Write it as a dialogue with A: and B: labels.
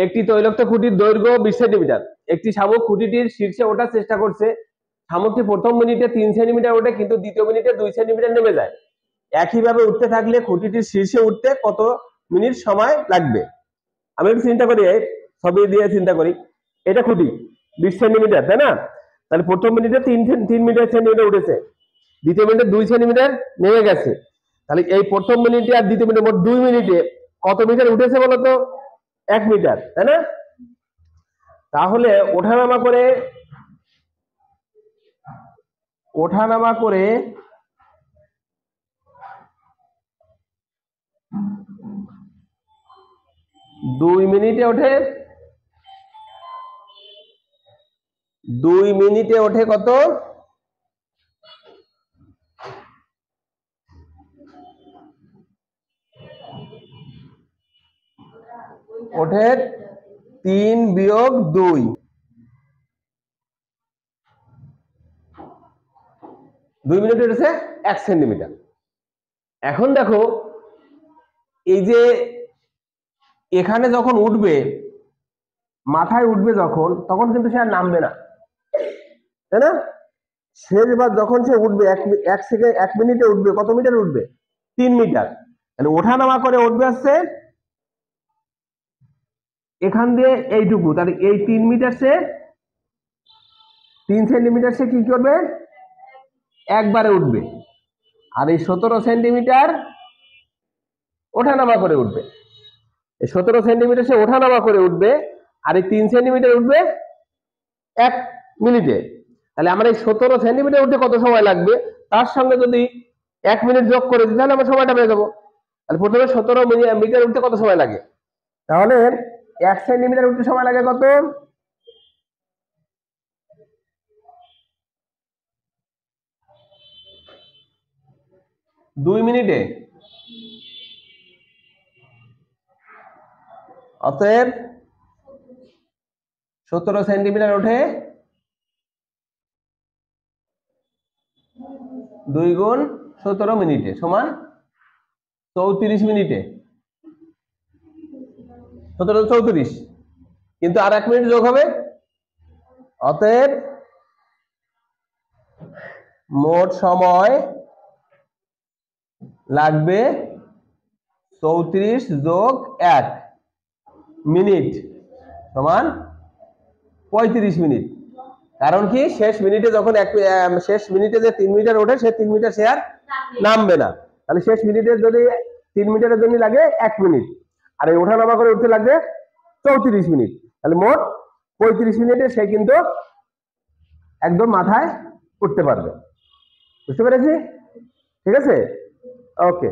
A: একটি তৈলাক্ত খুঁটির দৈর্ঘ্য 20 সেন্টিমিটার। একটি শামুক খুঁটিটির শীর্ষে ওঠার চেষ্টা করছে। শামুকটি প্রথম মিনিটে 3 সেন্টিমিটার ওঠে, কিন্তু দ্বিতীয় মিনিটে 2 সেন্টিমিটার নেমে যায়। একইভাবে উঠতে থাকলে খুঁটিটির শীর্ষে উঠতে কত মিনিট সময় লাগবে? আমি একটু চিন্তা করি, ছবি দিয়ে চিন্তা করি। এটা খুঁটি 20 সেন্টিমিটার, তাই না? তাহলে প্রথম মিনিটে 3 সেন্টিমিটার উঠেছে, দ্বিতীয় মিনিটে 2 সেন্টিমিটার নেমে গেছে। তাহলে এই প্রথম মিনিটে আর দ্বিতীয় মিনিটে মোট 2 মিনিটে কত মিটার উঠেছে বলতো? 1 মিটার, তাই না? তাহলে ওঠানামা করে 2 মিনিটে ওঠে, 2 মিনিটে ওঠে কত? ওঠে 3 বিয়োগ 2, 2 মিনিটে উঠেছে 1 সেন্টিমিটার। এখন দেখো, এই যে এখানে যখন উঠবে, মাথায় উঠবে যখন, তখন কিন্তু সে আর নামবে না, তাই না? শেষবার যখন সে উঠবে 1 মিনিটে উঠবে, কত মিটার উঠবে? 3 মিটার। তাহলে ওঠানামা করে উঠবে আসছে এখান দিয়ে এইটুকু, তাহলে এই 3 মিটার সে 3 সেন্টিমিটার সে কি করবে? একবারে উঠবে। আর এই 17 সেন্টিমিটার ওঠানামা করে উঠবে। এই 17 সেন্টিমিটার সে ওঠানামা করে উঠবে, আর এই 3 সেন্টিমিটার উঠবে 1 মিনিটে। তাহলে আমার এই 17 সেন্টিমিটার উঠতে কত সময় লাগবে, তার সঙ্গে যদি 1 মিনিট যোগ করে দিই, তাহলে আমরা সময়টা পেয়ে যাবো। তাহলে প্রথমে 17 মিটার উঠতে কত সময় লাগে? তাহলে 1 সেন্টিমিটার উঠতে সময় লাগে কত? 2 মিনিটে। অতএব 17 সেন্টিমিটার ওঠে 2 গুণ 17 মিনিটে সমান 34 মিনিটে। 17 34, কিন্তু আর 1 মিনিট যোগ হবে। অতএব মোট সময় লাগবে 34 যোগ 1 মিনিট সমান 35 মিনিট। কারণ কি, শেষ মিনিটে যখন শেষ মিনিটে যে 3 মিটার ওঠে, সে 3 মিটার সে আর নামবে না। তাহলে শেষ মিনিটে যদি 3 মিটারের জন্য লাগে 1 মিনিট, আর এই ওঠানামা করে উঠতে লাগবে 34 মিনিট। তাহলে মোট 35 মিনিটে সে কিন্তু একদম মাথায় উঠতে পারবে। বুঝতে পেরেছি? ঠিক আছে, ওকে।